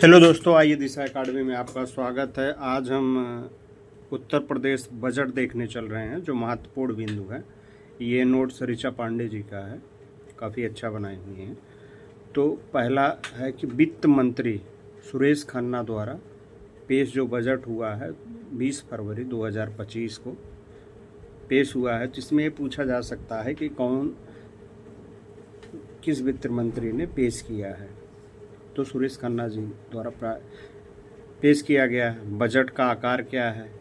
Hello दोस्तों, आइए दिशा academy में आपका स्वागत है। आज हम उत्तर प्रदेश बजट देखने चल रहे हैं, जो महत्वपूर्ण बिंदु है। ये नोट्स ऋचा पांडे जी का है, काफ़ी अच्छा बनाए हुए हैं। तो पहला है कि वित्त मंत्री सुरेश खन्ना द्वारा पेश जो बजट हुआ है 20 फरवरी 2025 को पेश हुआ है, जिसमें ये पूछा जा सकता है कि किस वित्त मंत्री ने पेश किया है। तो सुरेश खन्ना जी द्वारा पेश किया गया है। बजट का आकार क्या है?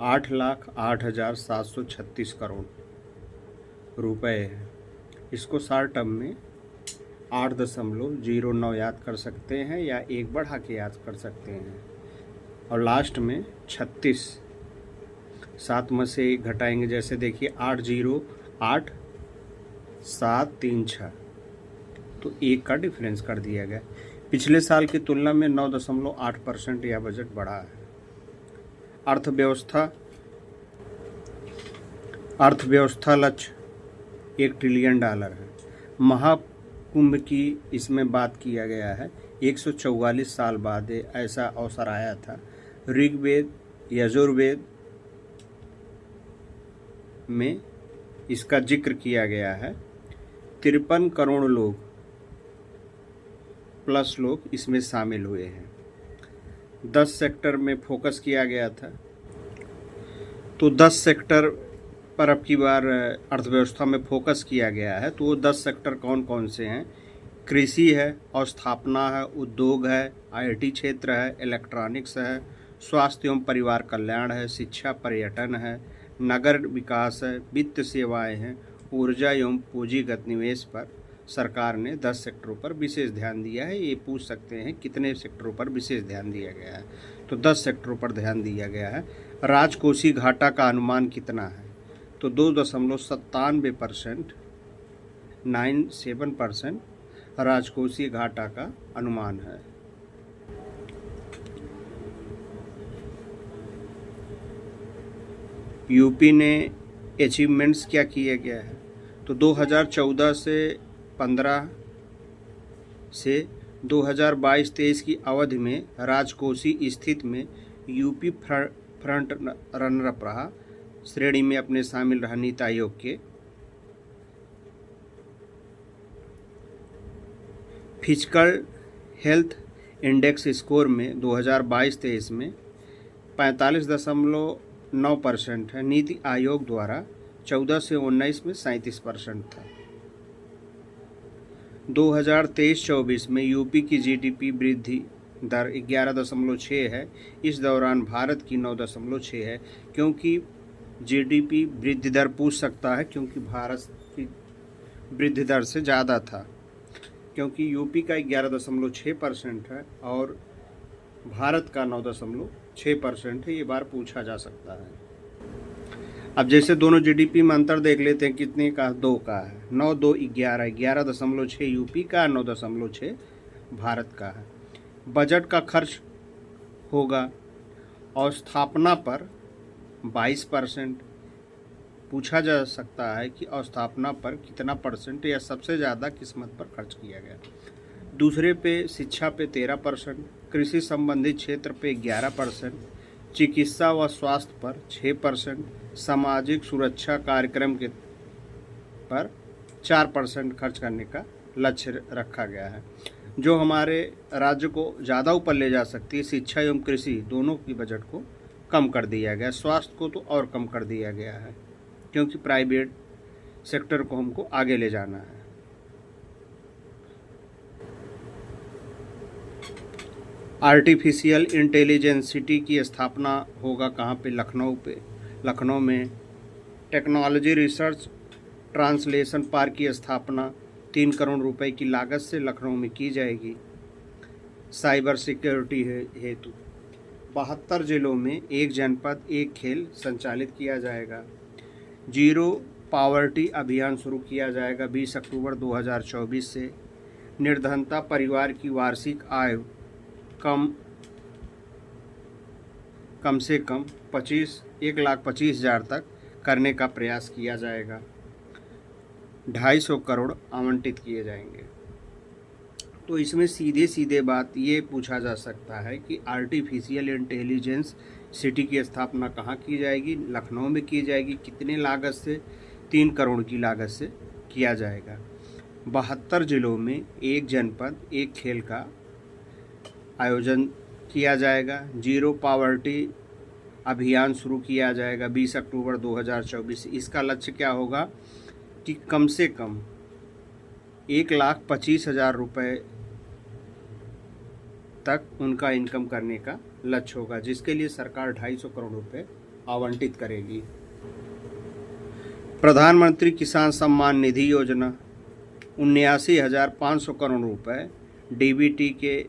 8,08,736 करोड़ रुपए है। इसको 4 टर्म में 8.09 याद कर सकते हैं या एक बढ़ा के याद कर सकते हैं। और लास्ट में 36 7 में से एक घटाएंगे, जैसे देखिए 8,08,736, तो एक का डिफरेंस कर दिया गया। पिछले साल की तुलना में 9.8% यह बजट बढ़ा है। अर्थव्यवस्था लक्ष्य $1 ट्रिलियन है। महाकुंभ की इसमें बात किया गया है। 144 साल बाद ऐसा अवसर आया था। ऋग्वेद यजुर्वेद में इसका जिक्र किया गया है। 53 करोड़ लोग प्लस लोग इसमें शामिल हुए हैं। 10 सेक्टर में फोकस किया गया था। तो 10 सेक्टर पर अब की बार अर्थव्यवस्था में फोकस किया गया है। तो वो 10 सेक्टर कौन कौन से हैं? कृषि है, अवस्थापना है, उद्योग है, आईटी क्षेत्र है, इलेक्ट्रॉनिक्स है, स्वास्थ्य एवं परिवार कल्याण है, शिक्षा, पर्यटन है, नगर विकास है, वित्त सेवाएं हैं, ऊर्जा एवं पूंजीगत निवेश पर सरकार ने 10 सेक्टरों पर विशेष ध्यान दिया है। ये पूछ सकते हैं कितने सेक्टरों पर विशेष ध्यान दिया गया है। तो 10 सेक्टरों पर ध्यान दिया गया है। राजकोषीय घाटा का अनुमान कितना है? तो 2.97% 97% राजकोषीय घाटा का अनुमान है। यूपी ने अचीवमेंट्स क्या किया गया है? तो 2014 से 15 से 2022-23 की अवधि में राजकोषीय स्थिति में यूपी फ्रंट रनर अप रहा। श्रेणी में अपने शामिल रहा नीति आयोग के। फिजिकल हेल्थ इंडेक्स स्कोर में 2022-23 में 45.9% है। नीति आयोग द्वारा 14 से 19 में 37% था। 2023-24 में यूपी की जीडीपी वृद्धि दर 11.6 है। इस दौरान भारत की 9.6 है। क्योंकि जीडीपी वृद्धि दर पूछ सकता है, क्योंकि भारत की वृद्धि दर से ज़्यादा था। क्योंकि यूपी का 11.6% है और भारत का 9.6% है। ये बार पूछा जा सकता है। अब जैसे दोनों जीडीपी में अंतर देख लेते हैं, कितने का? 2 का है। 9 2 11, 11.6 यूपी का, 9.6 भारत का है। बजट का खर्च होगा अवस्थापना पर 22%। पूछा जा सकता है कि अवस्थापना पर कितना परसेंट या सबसे ज़्यादा किस्मत पर खर्च किया गया। दूसरे पे शिक्षा पे 13%, कृषि संबंधित क्षेत्र पे 11%, चिकित्सा व स्वास्थ्य पर 6%, सामाजिक सुरक्षा कार्यक्रम के पर 4% खर्च करने का लक्ष्य रखा गया है। जो हमारे राज्य को ज़्यादा ऊपर ले जा सकती है, शिक्षा एवं कृषि दोनों की बजट को कम कर दिया गया। स्वास्थ्य को तो और कम कर दिया गया है, क्योंकि प्राइवेट सेक्टर को हमको आगे ले जाना है। आर्टिफिशियल इंटेलिजेंस सिटी की स्थापना होगा कहाँ पे? लखनऊ पे। लखनऊ में टेक्नोलॉजी रिसर्च ट्रांसलेशन पार्क की स्थापना 3 करोड़ रुपए की लागत से लखनऊ में की जाएगी। साइबर सिक्योरिटी हेतु 72 जिलों में एक जनपद एक खेल संचालित किया जाएगा। जीरो पॉवर्टी अभियान शुरू किया जाएगा 20 अक्टूबर 2024 से। निर्धनता परिवार की वार्षिक आय कम से कम 1,25,000 तक करने का प्रयास किया जाएगा। 250 करोड़ आवंटित किए जाएंगे। तो इसमें सीधे सीधे बात ये पूछा जा सकता है कि आर्टिफिशियल इंटेलिजेंस सिटी की स्थापना कहाँ की जाएगी? लखनऊ में की जाएगी। कितने लागत से? 3 करोड़ की लागत से किया जाएगा। 72 जिलों में एक जनपद एक खेल का आयोजन किया जाएगा। जीरो पावर्टी अभियान शुरू किया जाएगा 20 अक्टूबर 2024। इसका लक्ष्य क्या होगा कि कम से कम 1,25,000 रुपये तक उनका इनकम करने का लक्ष्य होगा, जिसके लिए सरकार 250 करोड़ रुपए आवंटित करेगी। प्रधानमंत्री किसान सम्मान निधि योजना 79,500 करोड़ रुपए डीबीटी के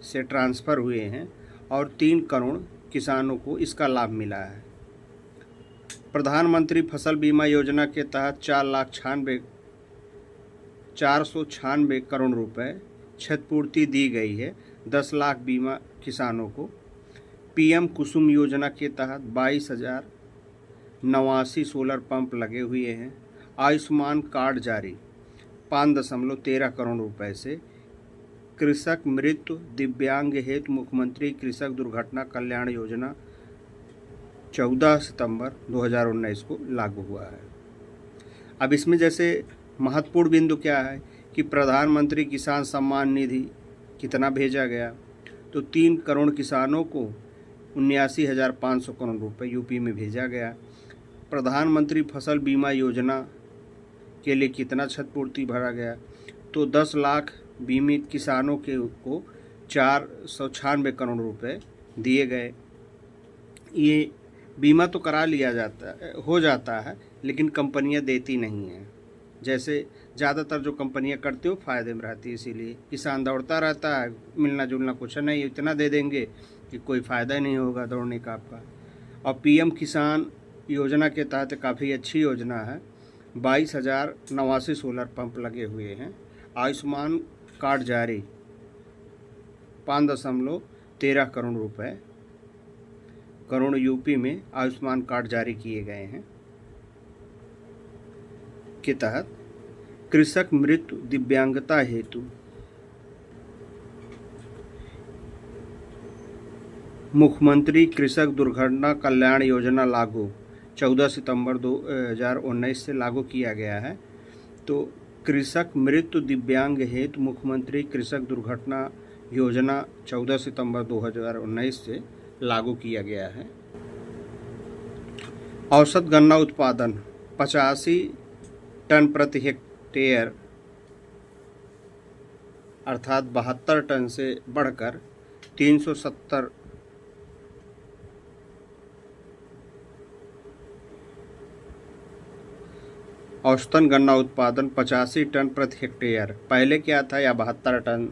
से ट्रांसफ़र हुए हैं और 3 करोड़ किसानों को इसका लाभ मिला है। प्रधानमंत्री फसल बीमा योजना के तहत 496 करोड़ रुपए क्षतिपूर्ति दी गई है 10 लाख बीमा किसानों को। पीएम कुसुम योजना के तहत 22,089 सोलर पंप लगे हुए हैं। आयुष्मान कार्ड जारी 5.13 करोड़ रुपए से। कृषक मृत्यु दिव्यांग हेतु मुख्यमंत्री कृषक दुर्घटना कल्याण योजना 14 सितंबर 2019 को लागू हुआ है। अब इसमें जैसे महत्वपूर्ण बिंदु क्या है कि प्रधानमंत्री किसान सम्मान निधि कितना भेजा गया, तो 3 करोड़ किसानों को 79,500 करोड़ रुपए यूपी में भेजा गया। प्रधानमंत्री फसल बीमा योजना के लिए कितना क्षतिपूर्ति भरा गया, तो 10 लाख बीमित किसानों के को 496 करोड़ रुपए दिए गए। ये बीमा तो करा लिया हो जाता है, लेकिन कंपनियां देती नहीं हैं। जैसे ज़्यादातर जो कंपनियां करती हो फ़ायदे में रहती है, इसीलिए किसान दौड़ता रहता है, मिलना जुलना कुछ नहीं, इतना दे देंगे कि कोई फ़ायदा ही नहीं होगा दौड़ने का आपका। और पीएम किसान योजना के तहत काफ़ी अच्छी योजना है। 22,089 सोलर पंप लगे हुए हैं। आयुष्मान कार्ड जारी 5.13 करोड़ रुपए करोड़ यूपी में आयुष्मान कार्ड जारी किए गए हैं के तहत कृषक मृत्यु दिव्यांगता हेतु मुख्यमंत्री कृषक दुर्घटना कल्याण योजना लागू 14 सितंबर 2019 से लागू किया गया है। तो कृषक मृत्यु दिव्यांग हेतु मुख्यमंत्री कृषक दुर्घटना योजना 14 सितंबर 2019 से लागू किया गया है। औसत गन्ना उत्पादन 85 टन प्रति हेक्टेयर अर्थात 72 टन से बढ़कर 370 औसतन गन्ना उत्पादन 85 टन प्रति हेक्टेयर पहले क्या था, या 72 टन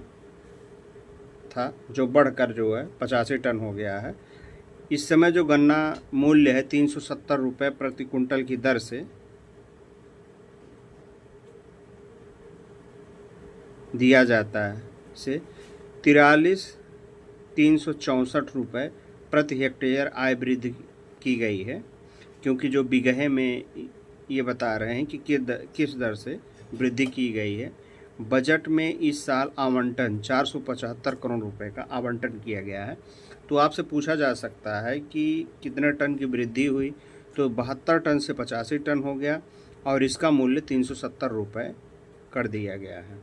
था, जो बढ़कर जो है 85 टन हो गया है। इस समय जो गन्ना मूल्य है 370 रुपये प्रति कुंटल की दर से दिया जाता है, से 43,364 रुपये प्रति हेक्टेयर आय वृद्धि की गई है। क्योंकि जो बिगहे में ये बता रहे हैं कि किस दर से वृद्धि की गई है। बजट में इस साल आवंटन 475 करोड़ रुपए का आवंटन किया गया है। तो आपसे पूछा जा सकता है कि कितने टन की वृद्धि हुई, तो 72 टन से 85 टन हो गया और इसका मूल्य 370 रुपये कर दिया गया है।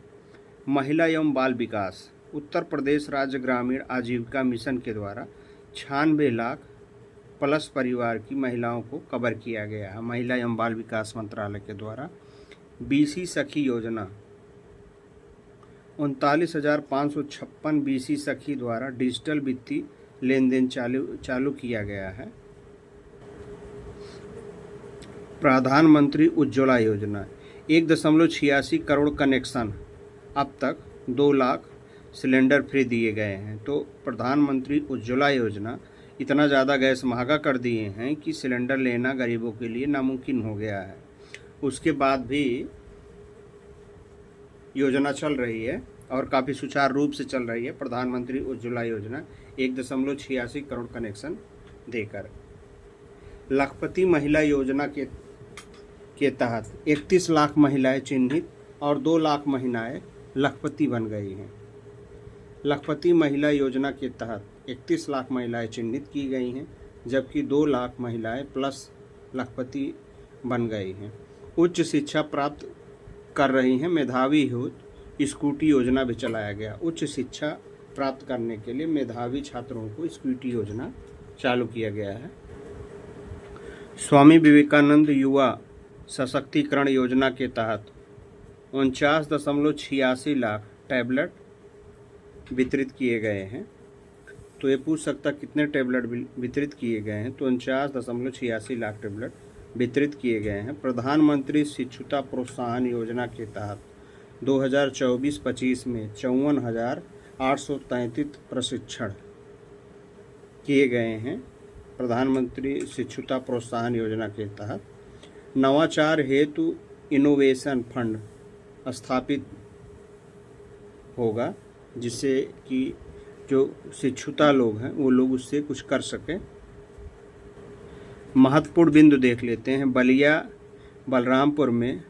महिला एवं बाल विकास उत्तर प्रदेश राज्य ग्रामीण आजीविका मिशन के द्वारा 96 लाख प्लस परिवार की महिलाओं को कवर किया गया है। महिला एवं बाल विकास मंत्रालय के द्वारा बीसी सखी योजना 39,556 बीसी सखी द्वारा डिजिटल वित्तीय लेन देन चालू किया गया है। प्रधानमंत्री उज्ज्वला योजना 1.86 करोड़ कनेक्शन, अब तक 2 लाख सिलेंडर फ्री दिए गए हैं। तो प्रधानमंत्री उज्ज्वला योजना इतना ज़्यादा गैस महंगा कर दिए हैं कि सिलेंडर लेना गरीबों के लिए नामुमकिन हो गया है। उसके बाद भी योजना चल रही है और काफ़ी सुचारू रूप से चल रही है। प्रधानमंत्री उज्ज्वला योजना 1.86 करोड़ कनेक्शन देकर लखपति महिला योजना के तहत 31 लाख महिलाएं चिन्हित और 2 लाख महिलाएं लखपति बन गई हैं। लखपति महिला योजना के तहत 31 लाख महिलाएं चिन्हित की गई हैं, जबकि 2 लाख महिलाएं प्लस लखपति बन गई हैं। उच्च शिक्षा प्राप्त कर रही हैं मेधावी हो स्कूटी योजना भी चलाया गया। उच्च शिक्षा प्राप्त करने के लिए मेधावी छात्रों को स्कूटी योजना चालू किया गया है। स्वामी विवेकानंद युवा सशक्तिकरण योजना के तहत 49.86 लाख टैबलेट वितरित किए गए हैं। तो ये पूछ सकता कितने टैबलेट वितरित किए गए हैं, तो 49.86 लाख टैबलेट वितरित किए गए हैं। प्रधानमंत्री शिक्षुता प्रोत्साहन योजना के तहत 2024-25 में 54,833 प्रशिक्षण किए गए हैं। प्रधानमंत्री शिक्षुता प्रोत्साहन योजना के तहत नवाचार हेतु इनोवेशन फंड स्थापित होगा, जिससे कि जो शिक्षुता लोग हैं वो लोग उससे कुछ कर सकें। महत्वपूर्ण बिंदु देख लेते हैं। बलिया बलरामपुर में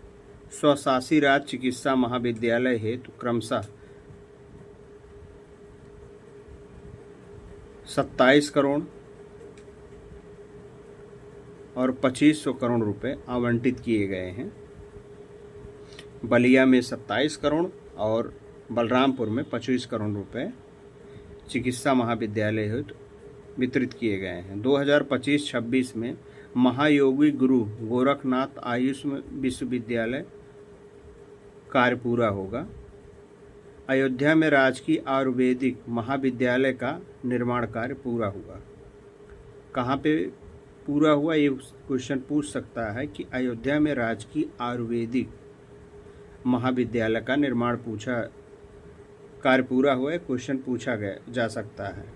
स्वशासी राज्य चिकित्सा महाविद्यालय हेतु क्रमशः 27 करोड़ और 2500 करोड़ रुपए आवंटित किए गए हैं। बलिया में 27 करोड़ और बलरामपुर में 25 करोड़ रुपए चिकित्सा महाविद्यालय हेतु वितरित किए गए हैं। 2025-26 में महायोगी गुरु गोरखनाथ आयुष विश्वविद्यालय कार्य पूरा होगा। अयोध्या में राजकीय आयुर्वेदिक महाविद्यालय का निर्माण कार्य पूरा हुआ। कहाँ पे पूरा हुआ, ये क्वेश्चन पूछ सकता है कि अयोध्या में राजकीय आयुर्वेदिक महाविद्यालय का निर्माण कार्य पूरा हुआ है, क्वेश्चन पूछा जा सकता है।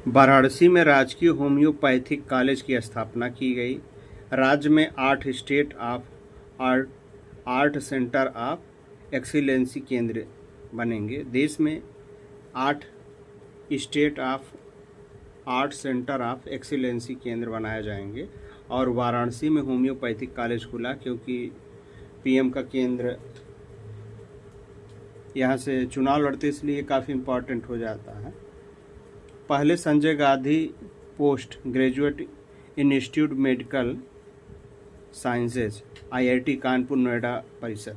वाराणसी में राजकीय होम्योपैथिक कॉलेज की स्थापना की गई। राज्य में 8 state of art centre of excellency केंद्र बनेंगे। देश में 8 state of art centre of excellency केंद्र बनाए जाएंगे। और वाराणसी में होम्योपैथिक कॉलेज खुला क्योंकि पीएम का केंद्र यहाँ से चुनाव लड़ते, इसलिए काफ़ी इम्पोर्टेंट हो जाता है। पहले Sanjay Gandhi post graduate institute medical sciences IIT Kanpur Noida परिसर।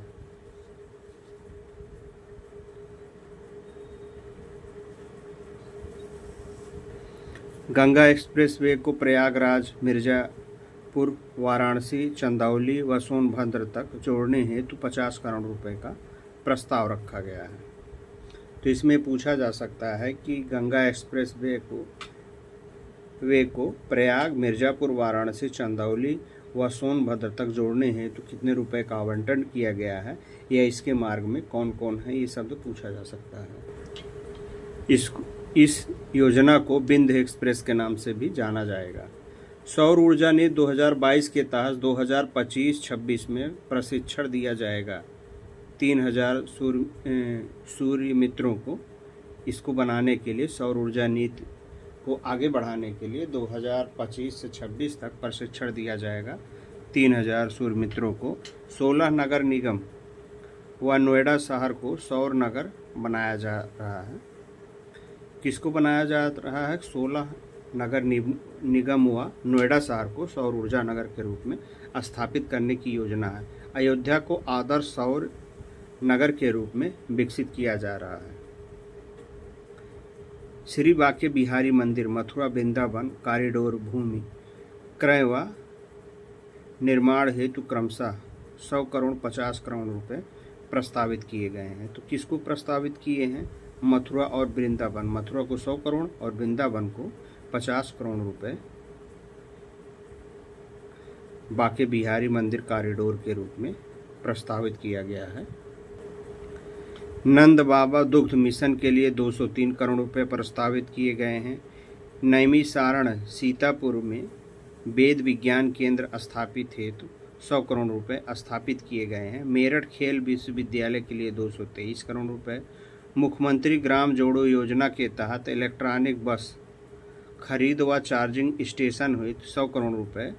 गंगा एक्सप्रेसवे को प्रयागराज, मिर्जापुर, वाराणसी, चंदौली व सोनभद्र तक जोड़ने हेतु 50 करोड़ रुपए का प्रस्ताव रखा गया है। तो इसमें पूछा जा सकता है कि गंगा एक्सप्रेस वे को प्रयाग, मिर्जापुर, वाराणसी, चंदौली व सोनभद्र तक जोड़ने हेतु कितने रुपए का आवंटन किया गया है, या इसके मार्ग में कौन कौन है, ये शब्द पूछा जा सकता है। इस योजना को बिंद एक्सप्रेस के नाम से भी जाना जाएगा। सौर ऊर्जा नीति 2022 के तहत 2025-26 में प्रशिक्षण दिया जाएगा 3000 सूर्य मित्रों को। इसको बनाने के लिए, सौर ऊर्जा नीति को आगे बढ़ाने के लिए 2025 से 26 तक प्रशिक्षण दिया जाएगा 3000 सूर्य मित्रों को। 16 नगर निगम व नोएडा शहर को सौर नगर बनाया जा रहा है। किसको बनाया जा रहा है? 16 नगर निगम व नोएडा शहर को सौर ऊर्जा नगर के रूप में स्थापित करने की योजना है। अयोध्या को आदर्श सौर नगर के रूप में विकसित किया जा रहा है। श्री बांके बिहारी मंदिर मथुरा वृंदावन कॉरिडोर भूमि क्रय व निर्माण हेतु क्रमशः 100 करोड़ 50 करोड़ रुपए प्रस्तावित किए गए हैं। तो किसको प्रस्तावित किए हैं? मथुरा और वृंदावन। मथुरा को 100 करोड़ और वृंदावन को 50 करोड़ रुपए बांके बिहारी मंदिर कॉरिडोर के रूप में प्रस्तावित किया गया है। नंद बाबा दुग्ध मिशन के लिए 203 करोड़ रुपए प्रस्तावित किए गए हैं। नैमिषारण सीतापुर में वेद विज्ञान केंद्र स्थापित हेतु 100 करोड़ रुपए स्थापित किए गए हैं। मेरठ खेल विश्वविद्यालय के लिए 223 करोड़ रुपए। मुख्यमंत्री ग्राम जोड़ो योजना के तहत इलेक्ट्रॉनिक बस खरीद व चार्जिंग स्टेशन हेतु 100 करोड़ रुपए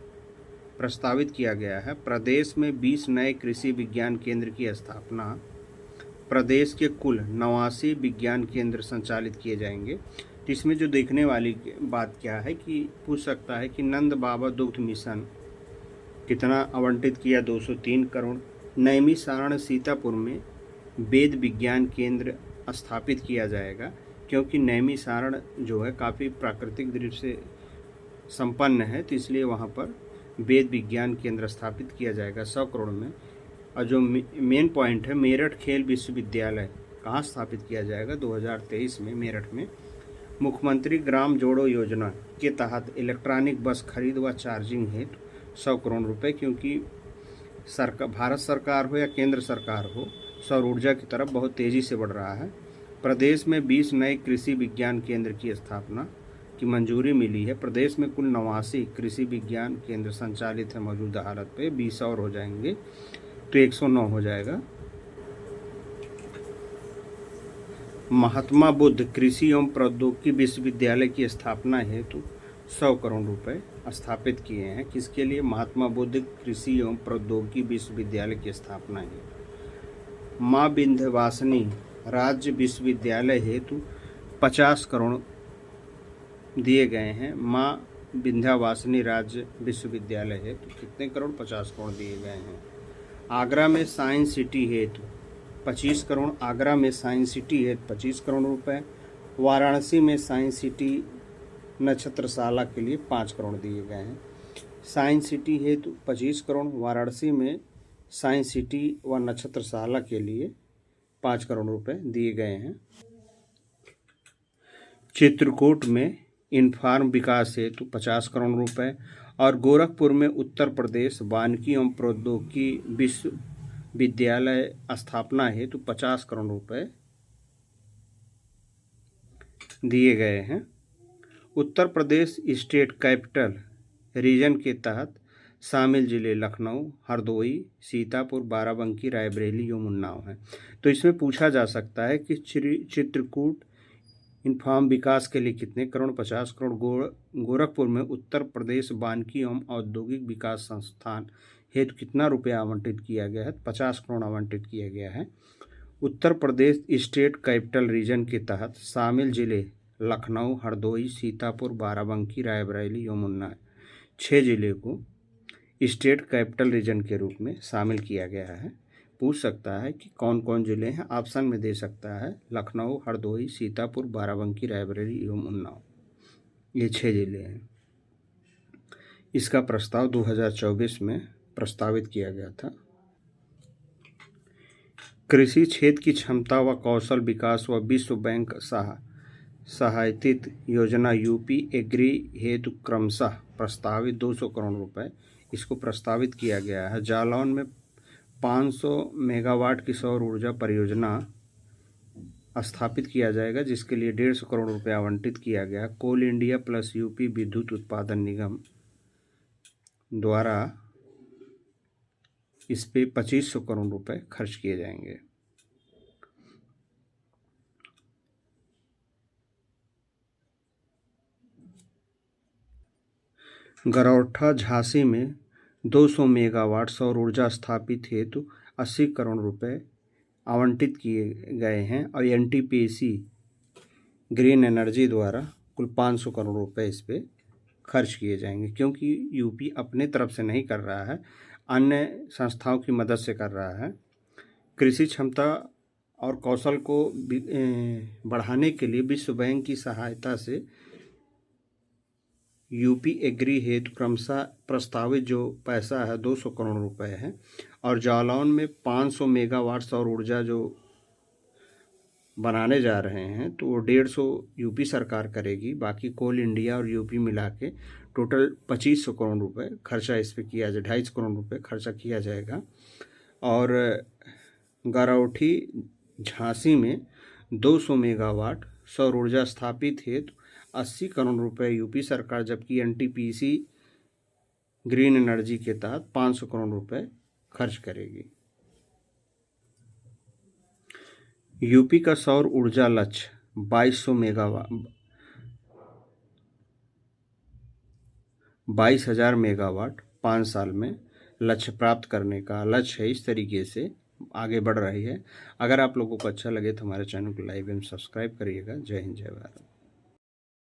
प्रस्तावित किया गया है। प्रदेश में 20 नए कृषि विज्ञान केंद्र की स्थापना प्रदेश के कुल 89 विज्ञान केंद्र संचालित किए जाएंगे। तो इसमें जो देखने वाली बात क्या है कि पूछ सकता है कि नंद बाबा दुग्ध मिशन कितना आवंटित किया, 203 करोड़। नैमिषारण्य सीतापुर में वेद विज्ञान केंद्र स्थापित किया जाएगा, क्योंकि नैमिषारण्य जो है काफ़ी प्राकृतिक दृश्य से संपन्न है, तो इसलिए वहाँ पर वेद विज्ञान केंद्र स्थापित किया जाएगा 100 करोड़ में। और जो मेन पॉइंट है, मेरठ खेल विश्वविद्यालय कहाँ स्थापित किया जाएगा, 2023 में मेरठ में। मुख्यमंत्री ग्राम जोड़ो योजना के तहत इलेक्ट्रॉनिक बस खरीद व चार्जिंग हेतु 100 करोड़ रुपए, क्योंकि भारत सरकार हो या केंद्र सरकार हो, सौर ऊर्जा की तरफ बहुत तेज़ी से बढ़ रहा है। प्रदेश में 20 नए कृषि विज्ञान केंद्र की स्थापना की मंजूरी मिली है। प्रदेश में कुल 89 कृषि विज्ञान केंद्र संचालित है मौजूदा हालत पे, 20 और हो जाएंगे तो 109 हो जाएगा। महात्मा बुद्ध कृषि एवं प्रौद्योगिकी विश्वविद्यालय की स्थापना हेतु 100 करोड़ रुपए स्थापित किए हैं। किसके लिए? महात्मा बुद्ध कृषि एवं प्रौद्योगिकी विश्वविद्यालय की स्थापना है। माँ विंध्यवासिनी राज्य विश्वविद्यालय हेतु 50 करोड़ दिए गए हैं। माँ विंध्यवासिनी राज्य विश्वविद्यालय हेतु कितने करोड़? 50 करोड़ दिए गए हैं। आगरा में साइंस सिटी हेतु 25 करोड़, आगरा में साइंस सिटी हेतु 25 करोड़ रुपए। वाराणसी में साइंस सिटी नक्षत्रशाला के लिए 5 करोड़ दिए गए हैं। साइंस सिटी हेतु 25 करोड़, वाराणसी में साइंस सिटी व नक्षत्रशाला के लिए 5 करोड़ रुपए दिए गए हैं। चित्रकूट में इन्फार्म विकास हेतु 50 करोड़ रुपए और गोरखपुर में उत्तर प्रदेश वानिकी एवं प्रौद्योगिकी विश्वविद्यालय स्थापना हेतु 50 करोड़ रुपए दिए गए हैं। Uttar Pradesh state capital region के तहत शामिल जिले लखनऊ, हरदोई, सीतापुर, बाराबंकी, रायबरेली एवं उन्नाव हैं। तो इसमें पूछा जा सकता है कि चित्रकूट इन्फॉर्म विकास के लिए कितने करोड़? 50 करोड़। गोरखपुर में उत्तर प्रदेश वानिकी एवं औद्योगिक विकास संस्थान हेतु कितना रुपया आवंटित किया गया है? 50 करोड़ आवंटित किया गया है। Uttar Pradesh state capital region के तहत शामिल जिले लखनऊ, हरदोई, सीतापुर, बाराबंकी, रायबरेली एवं उन्नाव 6 जिले को स्टेट कैपिटल रीजन के रूप में शामिल किया गया है। पूछ सकता है कि कौन कौन जिले हैं, ऑप्शन में दे सकता है लखनऊ, हरदोई, सीतापुर, बाराबंकी, रायबरेली एवं उन्नाव, ये 6 जिले हैं। इसका प्रस्ताव 2024 में प्रस्तावित किया गया था। कृषि क्षेत्र की क्षमता व कौशल विकास व विश्व बैंक सहायतित योजना यूपी एग्री हेतु क्रमशः प्रस्तावित 200 करोड़ रुपए इसको प्रस्तावित किया गया है। जालौन में 500 मेगावाट की सौर ऊर्जा परियोजना स्थापित किया जाएगा, जिसके लिए 150 करोड़ रुपए आवंटित किया गया। कोल इंडिया प्लस यूपी विद्युत उत्पादन निगम द्वारा इस पे 2500 करोड़ रुपए खर्च किए जाएंगे। गरौठा झांसी में 200 मेगावाट सौर ऊर्जा स्थापित हेतु 80 करोड़ रुपए आवंटित किए गए हैं और एनटीपीसी ग्रीन एनर्जी द्वारा कुल 500 करोड़ रुपए इस पे खर्च किए जाएंगे, क्योंकि यूपी अपने तरफ से नहीं कर रहा है, अन्य संस्थाओं की मदद से कर रहा है। कृषि क्षमता और कौशल को बढ़ाने के लिए विश्व बैंक की सहायता से यूपी एग्री हेतु क्रमशः प्रस्तावित जो पैसा है 200 करोड़ रुपए है और जालौन में 500 मेगावाट सौर ऊर्जा जो बनाने जा रहे हैं तो वो 150 यूपी सरकार करेगी, बाकी कोल इंडिया और यूपी मिला के टोटल 2500 करोड़ रुपए खर्चा इस पर किया जाए, 250 करोड़ रुपए खर्चा किया जाएगा। और गरौठी झांसी में 200 मेगावाट सौर ऊर्जा स्थापित हेतु 80 करोड़ रुपए यूपी सरकार, जबकि एनटीपीसी ग्रीन एनर्जी के तहत 500 करोड़ रुपए खर्च करेगी। यूपी का सौर ऊर्जा लक्ष्य 22,000 मेगावाट 5 साल में लक्ष्य प्राप्त करने का लक्ष्य है। इस तरीके से आगे बढ़ रही है। अगर आप लोगों को अच्छा लगे तो हमारे चैनल को लाइक एवं सब्सक्राइब करिएगा। जय हिंद, जय भारत।